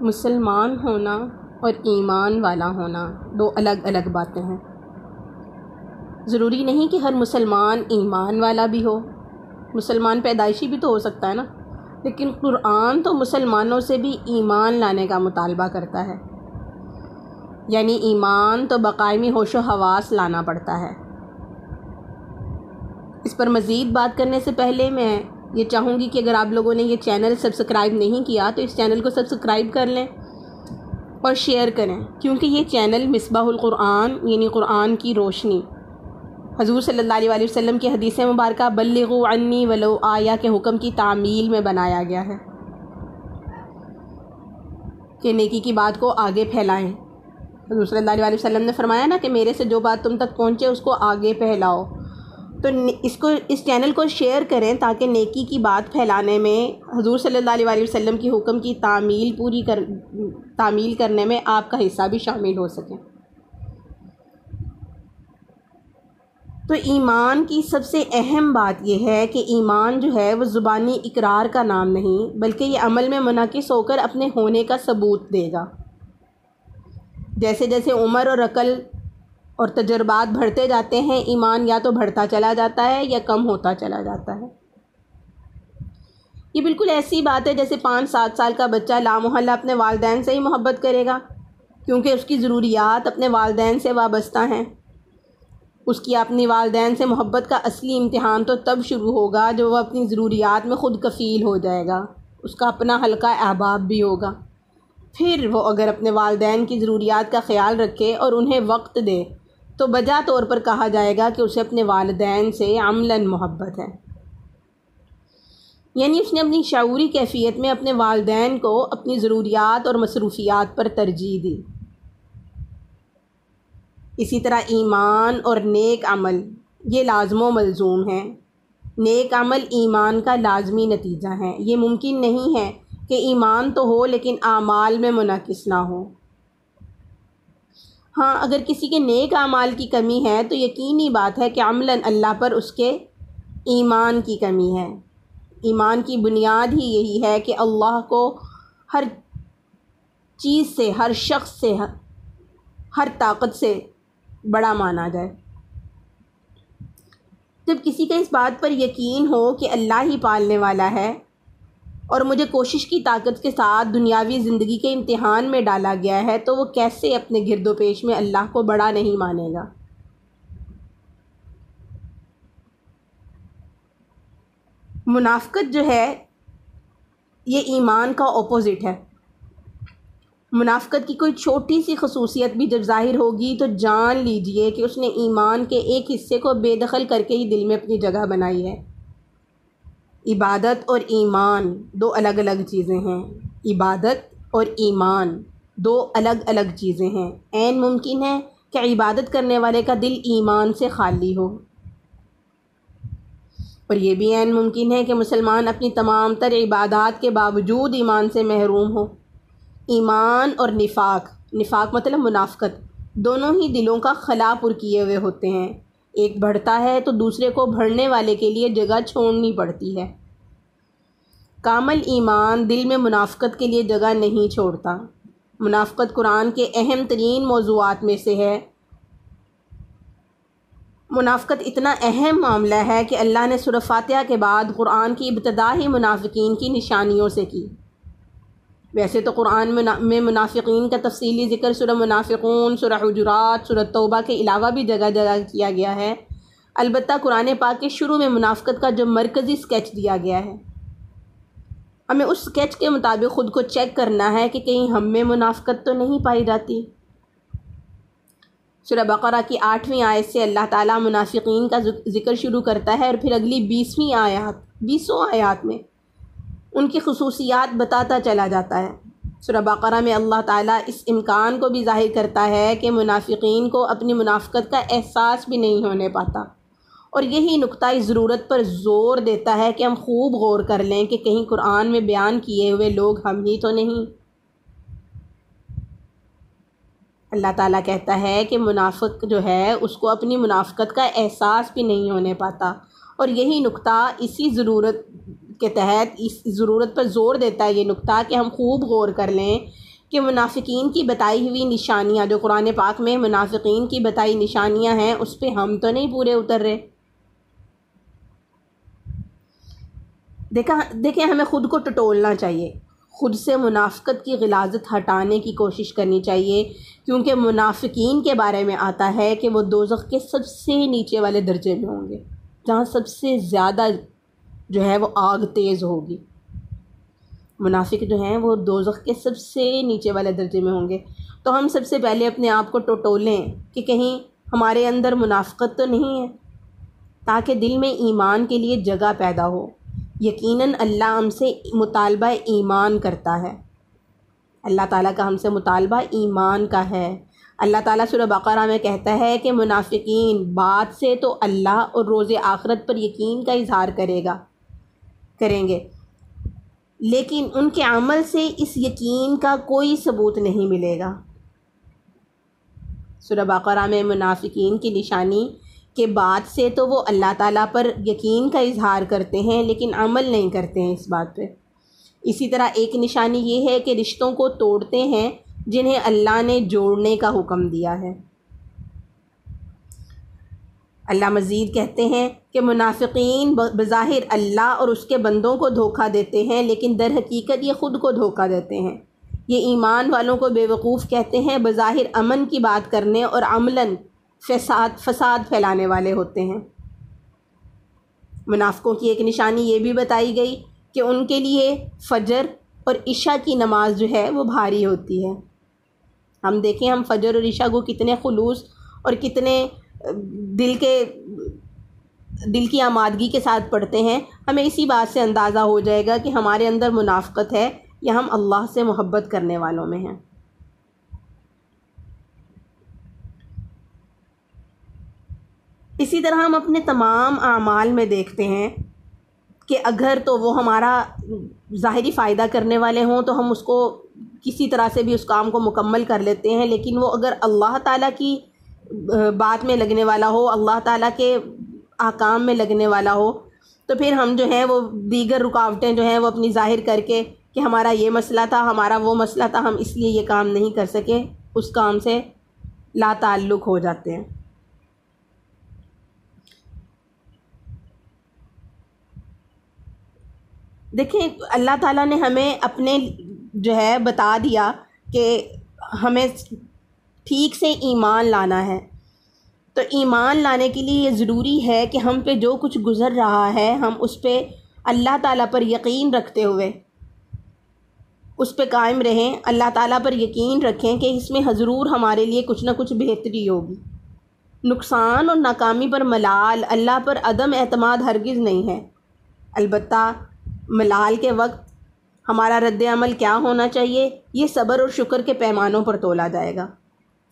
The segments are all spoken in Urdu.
مسلمان ہونا اور ایمان والا ہونا دو الگ الگ باتیں ہیں۔ ضروری نہیں کہ ہر مسلمان ایمان والا بھی ہو، مسلمان پیدائشی بھی تو ہو سکتا ہے نا، لیکن قرآن تو مسلمانوں سے بھی ایمان لانے کا مطالبہ کرتا ہے، یعنی ایمان تو بقائمی ہوش و حواس لانا پڑتا ہے۔ اس پر مزید بات کرنے سے پہلے میں یہ چاہوں گی کہ اگر آپ لوگوں نے یہ چینل سبسکرائب نہیں کیا تو اس چینل کو سبسکرائب کر لیں اور شیئر کریں، کیونکہ یہ چینل مصباح القرآن یعنی قرآن کی روشنی، حضور صلی اللہ علیہ وسلم کی حدیث مبارکہ بلغوا عنی ولو آیہ کے حکم کی تعمیل میں بنایا گیا ہے کہ نیکی کی بات کو آگے پھیلائیں۔ حضور صلی اللہ علیہ وسلم نے فرمایا نا کہ میرے سے جو بات تم تک پہنچے اس کو آگے پھیلاؤ، تو اس چینل کو شیئر کریں تاکہ نیکی کی بات پھیلانے میں، حضور صلی اللہ علیہ وسلم کی حکم کی تعمیل کرنے میں آپ کا حصہ بھی شامل ہو سکے۔ تو ایمان کی سب سے اہم بات یہ ہے کہ ایمان جو ہے وہ زبانی اقرار کا نام نہیں، بلکہ یہ عمل میں منعکس ہو کر اپنے ہونے کا ثبوت دے گا۔ جیسے جیسے عمر اور عقل اور تجربات بڑھتے جاتے ہیں، ایمان یا تو بڑھتا چلا جاتا ہے یا کم ہوتا چلا جاتا ہے۔ یہ بالکل ایسی بات ہے جیسے 5-7 سال کا بچہ لامحالہ اپنے والدین سے ہی محبت کرے گا، کیونکہ اس کی ضروریات اپنے والدین سے وابستہ ہیں۔ اس کی اپنی والدین سے محبت کا اصلی امتحان تو تب شروع ہوگا جب وہ اپنی ضروریات میں خود کفیل ہو جائے گا، اس کا اپنا حلقہ احباب بھی ہوگا۔ پھر وہ اگر اپنے والدین کی ضروریات کا خیال رکھے اور انہیں وقت دے تو بجا طور پر کہا جائے گا کہ اسے اپنے والدین سے عملاً محبت ہے، یعنی اس نے اپنی شعوری کیفیت میں اپنے والدین کو اپنی ضروریات اور مصروفیات پر ترجیح دی۔ اسی طرح ایمان اور نیک عمل یہ لازم و ملزوم ہیں۔ نیک عمل ایمان کا لازمی نتیجہ ہے۔ یہ ممکن نہیں ہے کہ ایمان تو ہو لیکن اعمال میں منعکس نہ ہو۔ ہاں، اگر کسی کے نیک اعمال کی کمی ہے تو یقینی بات ہے کہ عملاً اللہ پر اس کے ایمان کی کمی ہے۔ ایمان کی بنیاد ہی یہی ہے کہ اللہ کو ہر چیز سے، ہر شخص سے، ہر طاقت سے بڑا مانا جائے۔ جب کسی کا اس بات پر یقین ہو کہ اللہ ہی پالنے والا ہے اور مجھے کوشش کی طاقت کے ساتھ دنیاوی زندگی کے امتحان میں ڈالا گیا ہے، تو وہ کیسے اپنے گرد و پیش میں اللہ کو بڑا نہیں مانے گا؟ منافقت جو ہے یہ ایمان کا اپوزٹ ہے۔ منافقت کی کوئی چھوٹی سی خصوصیت بھی جب ظاہر ہوگی تو جان لیجئے کہ اس نے ایمان کے ایک حصے کو بے دخل کر کے ہی دل میں اپنی جگہ بنائی ہے۔ عبادت اور ایمان دو الگ الگ چیزیں ہیں۔ عبادت اور ایمان دو الگ الگ چیزیں ہیں۔ عین ممکن ہے کہ عبادت کرنے والے کا دل ایمان سے خالی ہو، اور یہ بھی عین ممکن ہے کہ مسلمان اپنی تمام تر عبادات کے باوجود ایمان سے محروم ہو۔ ایمان اور نفاق مطلب منافقت، دونوں ہی دلوں کا خلا پر کیے ہوئے ہوتے ہیں۔ ایک بڑھتا ہے تو دوسرے کو بڑھنے والے کے لیے جگہ چھوڑنی پڑتی ہے۔ کامل ایمان دل میں منافقت کے لیے جگہ نہیں چھوڑتا۔ منافقت قرآن کے اہم ترین موضوعات میں سے ہے۔ منافقت اتنا اہم معاملہ ہے کہ اللہ نے سورہ فاتحہ کے بعد قرآن کی ابتدا ہی منافقین کی نشانیوں سے کی۔ ویسے تو قرآن میں منافقین کا تفصیلی ذکر سورہ منافقون، سورہ حجرات، سورہ توبہ کے علاوہ بھی جگہ جگہ کیا گیا ہے، البتہ قرآن پاک کے شروع میں منافقت کا جو مرکزی سکیچ دیا گیا ہے، ہمیں اس سکیچ کے مطابق خود کو چیک کرنا ہے کہ کہیں ہم میں منافقت تو نہیں پائی جاتی۔ سورہ بقرہ کی 8ویں آیت سے اللہ تعالیٰ منافقین کا ذکر شروع کرتا ہے اور پھر اگلی 20 آیات میں ان کی خصوصیات بتاتا چلا جاتا ہے۔ سورہ بقرہ میں اللہ تعالیٰ اس امکان کو بھی ظاہر کرتا ہے کہ منافقین کو اپنی منافقت کا احساس بھی نہیں ہونے پاتا، اور یہی نقطہ اس ضرورت پر زور دیتا ہے کہ ہم خوب غور کر لیں کہ کہیں قرآن میں بیان کیے ہوئے لوگ ہم ہی تو نہیں۔ اللہ تعالیٰ کہتا ہے کہ منافق جو ہے اس کو اپنی منافقت کا احساس بھی نہیں ہونے پاتا، اور یہی نقطہ اسی ضرورت کے تحت اس ضرورت پر زور دیتا ہے یہ نقطہ کہ ہم خوب غور کر لیں کہ منافقین کی بتائی ہوئی نشانیاں جو قرآن پاک میں منافقین کی بتائی نشانیاں ہیں اس پہ ہم تو نہیں پورے اتر رہے۔ دیکھیں ہمیں خود کو ٹٹولنا چاہیے، خود سے منافقت کی غلاظت ہٹانے کی کوشش کرنی چاہیے، کیونکہ منافقین کے بارے میں آتا ہے کہ وہ دوزخ کے سب سے نیچے والے درجے میں ہوں گے، جہاں سب سے زیادہ جو ہے وہ آگ تیز ہوگی۔ منافق جو ہیں وہ دوزخ کے سب سے نیچے والے درجے میں ہوں گے۔ تو ہم سب سے پہلے اپنے آپ کو ٹٹولیں کہ کہیں ہمارے اندر منافقت تو نہیں ہے، تاکہ دل میں ایمان کے لیے جگہ پیدا ہو۔ یقیناً اللہ ہم سے مطالبہ ایمان کرتا ہے، اللہ تعالیٰ کا ہم سے مطالبہ ایمان کا ہے۔ اللہ تعالیٰ سورہ بقرہ میں کہتا ہے کہ منافقین بات سے تو اللہ اور روز آخرت پر یقین کا اظہار کریں گے، لیکن ان کے عمل سے اس یقین کا کوئی ثبوت نہیں ملے گا۔ سورہ بقرہ میں منافقین کی نشانی کہ بات سے تو وہ اللہ تعالیٰ پر یقین کا اظہار کرتے ہیں لیکن عمل نہیں کرتے ہیں اس بات پہ۔ اسی طرح ایک نشانی یہ ہے کہ رشتوں کو توڑتے ہیں جنہیں اللہ نے جوڑنے کا حکم دیا ہے۔ اللہ مزید کہتے ہیں کہ منافقین بظاہر اللہ اور اس کے بندوں کو دھوکہ دیتے ہیں، لیکن در حقیقت یہ خود کو دھوکہ دیتے ہیں۔ یہ ایمان والوں کو بے وقوف کہتے ہیں، بظاہر امن کی بات کرنے اور عملاً فساد پھیلانے والے ہوتے ہیں۔ منافقوں کی ایک نشانی یہ بھی بتائی گئی کہ ان کے لیے فجر اور عشاء کی نماز جو ہے وہ بھاری ہوتی ہے۔ ہم دیکھیں ہم فجر اور عشاء کو کتنے خلوص اور کتنے دل کی آمادگی کے ساتھ پڑھتے ہیں، ہمیں اسی بات سے اندازہ ہو جائے گا کہ ہمارے اندر منافقت ہے یا ہم اللہ سے محبت کرنے والوں میں ہیں۔ اسی طرح ہم اپنے تمام اعمال میں دیکھتے ہیں کہ اگر تو وہ ہمارا ظاہری فائدہ کرنے والے ہوں تو ہم اس کو کسی طرح سے بھی اس کام کو مکمل کر لیتے ہیں، لیکن وہ اگر اللہ تعالیٰ کی بات میں لگنے والا ہو، اللہ تعالیٰ کے احکام میں لگنے والا ہو، تو پھر ہم جو ہیں وہ دیگر رکاوٹیں جو ہیں وہ اپنی ظاہر کر کے کہ ہمارا یہ مسئلہ تھا، ہمارا وہ مسئلہ تھا، ہم اس لیے یہ کام نہیں کر سکے، اس کام سے لا تعلق ہو جاتے ہیں۔ دیکھیں اللہ تعالیٰ نے ہمیں اپنے جو ہے بتا دیا کہ ہمیں ٹھیک سے ایمان لانا ہے، تو ایمان لانے کے لیے یہ ضروری ہے کہ ہم پہ جو کچھ گزر رہا ہے ہم اس پہ اللہ تعالیٰ پر یقین رکھتے ہوئے اس پہ قائم رہیں، اللہ تعالیٰ پر یقین رکھیں کہ اس میں ضرور ہمارے لیے کچھ نہ کچھ بہتری ہوگی۔ نقصان اور ناکامی پر ملال، اللہ پر عدم اعتماد ہرگز نہیں ہے۔ البتہ ملال کے وقت ہمارا رد عمل کیا ہونا چاہیے، یہ صبر اور شکر کے پیمانوں پر تولا جائے گا۔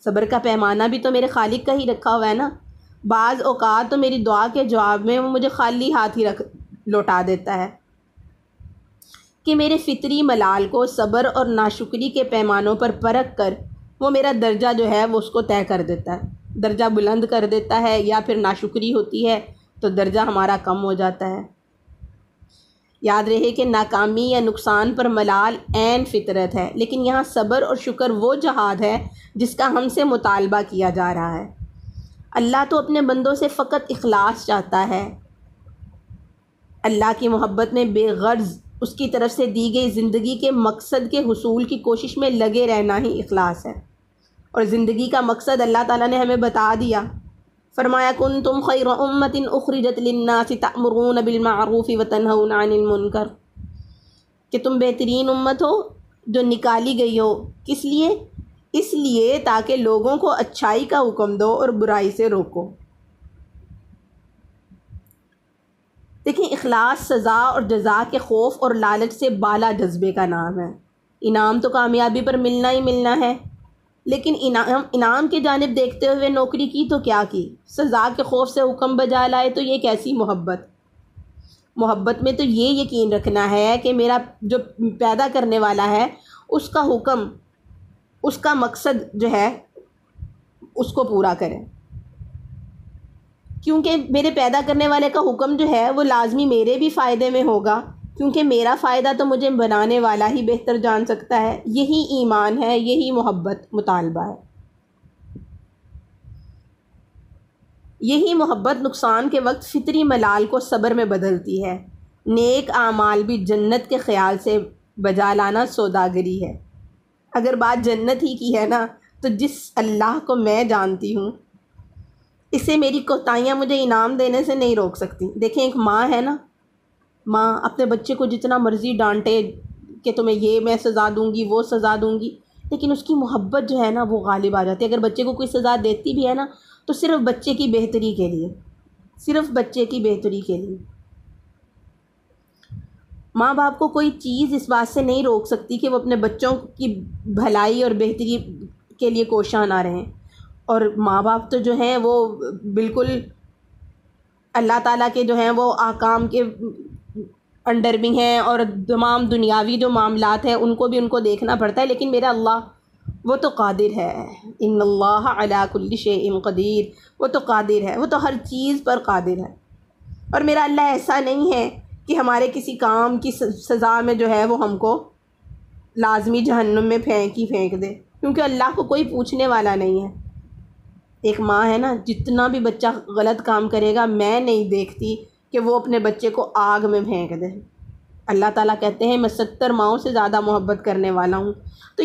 صبر کا پیمانہ بھی تو میرے خالق کا ہی رکھا ہوا ہے نا۔ بعض اوقات تو میری دعا کے جواب میں وہ مجھے خالی ہاتھ ہی لوٹا دیتا ہے کہ میرے فطری ملال کو صبر اور ناشکری کے پیمانوں پر پرکھ کر وہ میرا درجہ جو ہے وہ اس کو طے کر دیتا ہے، درجہ بلند کر دیتا ہے، یا پھر ناشکری ہوتی ہے تو درجہ ہمارا کم ہو جاتا ہے۔ یاد رہے کہ ناکامی یا نقصان پر ملال عین فطرت ہے، لیکن یہاں صبر اور شکر وہ جہاد ہے جس کا ہم سے مطالبہ کیا جا رہا ہے۔ اللہ تو اپنے بندوں سے فقط اخلاص چاہتا ہے۔ اللہ کی محبت میں بے غرض اس کی طرف سے دی گئی زندگی کے مقصد کے حصول کی کوشش میں لگے رہنا ہی اخلاص ہے، اور زندگی کا مقصد اللہ تعالیٰ نے ہمیں بتا دیا۔ فرمایا کنتم خیر امۃ اخرجت للناس تأمرون بالمعروف وتنہون عن المنکر، کہ تم بہترین امت ہو جو نکالی گئی ہو، کس لیے؟ اس لیے تاکہ لوگوں کو اچھائی کا حکم دو اور برائی سے روکو۔ دیکھیں اخلاص سزا اور جزا کے خوف اور لالچ سے بالا جذبے کا نام ہے۔ انعام تو کامیابی پر ملنا ہی ملنا ہے، لیکن انعام کی جانب دیکھتے ہوئے نوکری کی تو کیا کی، سزا کے خوف سے حکم بجا لائے تو یہ کیسی محبت۔ محبت میں تو یہ یقین رکھنا ہے کہ میرا جو پیدا کرنے والا ہے اس کا حکم، اس کا مقصد جو ہے اس کو پورا کریں، کیونکہ میرے پیدا کرنے والے کا حکم جو ہے وہ لازمی میرے بھی فائدے میں ہوگا، کیونکہ میرا فائدہ تو مجھے بنانے والا ہی بہتر جان سکتا ہے۔ یہی ایمان ہے، یہی محبت مطالبہ ہے۔ یہی محبت نقصان کے وقت فطری ملال کو صبر میں بدلتی ہے۔ نیک اعمال بھی جنت کے خیال سے بجا لانا سوداگری ہے۔ اگر بات جنت ہی کی ہے نا، تو جس اللہ کو میں جانتی ہوں، اسے میری کوتاہیاں مجھے انعام دینے سے نہیں روک سکتی۔ دیکھیں ایک ماں ہے نا، ماں اپنے بچے کو جتنا مرضی ڈانٹے کہ تمہیں یہ میں سزا دوں گی، وہ سزا دوں گی، لیکن اس کی محبت جو ہے نا وہ غالب آ جاتی ہے۔ اگر بچے کو کوئی سزا دیتی بھی ہے نا، تو صرف بچے کی بہتری کے لیے، صرف بچے کی بہتری کے لیے۔ ماں باپ کو کوئی چیز اس بات سے نہیں روک سکتی کہ وہ اپنے بچوں کی بھلائی اور بہتری کے لیے کوشاں نہ رہیں۔ اور ماں باپ تو جو ہیں وہ بالکل اللہ تعالیٰ کے جو ہیں وہ احکام کے انڈر بھی ہیں، اور تمام دنیاوی جو معاملات ہیں ان کو بھی ان کو دیکھنا پڑتا ہے، لیکن میرا اللہ وہ تو قادر ہے۔ ان اللہ علی کل شیء قدیر، وہ تو قادر ہے، وہ تو ہر چیز پر قادر ہے۔ اور میرا اللہ ایسا نہیں ہے کہ ہمارے کسی کام کی سزا میں جو ہے وہ ہم کو لازمی جہنم میں پھینک دے، کیونکہ اللہ کو کوئی پوچھنے والا نہیں ہے۔ ایک ماں ہے نا، جتنا بھی بچہ غلط کام کرے گا، میں نہیں دیکھتی کہ وہ اپنے بچے کو آگ میں پھینک دے۔ اللہ تعالیٰ کہتے ہیں میں 70 ماؤں سے زیادہ محبت کرنے والا ہوں۔ تو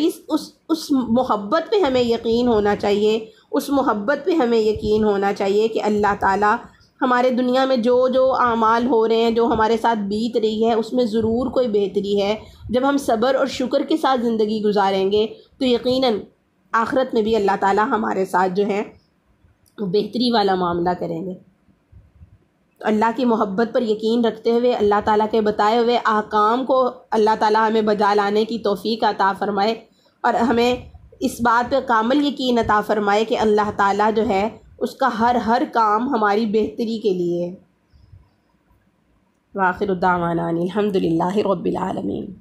اس محبت پہ ہمیں یقین ہونا چاہیے، اس محبت پہ ہمیں یقین ہونا چاہیے کہ اللہ تعالیٰ ہمارے دنیا میں جو جو اعمال ہو رہے ہیں، جو ہمارے ساتھ بیت رہی ہے، اس میں ضرور کوئی بہتری ہے۔ جب ہم صبر اور شکر کے ساتھ زندگی گزاریں گے تو یقیناً آخرت میں بھی اللہ تعالیٰ ہمارے ساتھ جو ہے وہ بہتری والا معاملہ کریں گے۔ تو اللہ کی محبت پر یقین رکھتے ہوئے اللہ تعالیٰ کے بتائے ہوئے احکام کو اللہ تعالیٰ ہمیں بجا لانے کی توفیق عطا فرمائے، اور ہمیں اس بات پہ کامل یقین عطا فرمائے کہ اللہ تعالیٰ جو ہے اس کا ہر کام ہماری بہتری کے لیے ہے۔ وآخر دعوانا الحمد للہ رب العالمین۔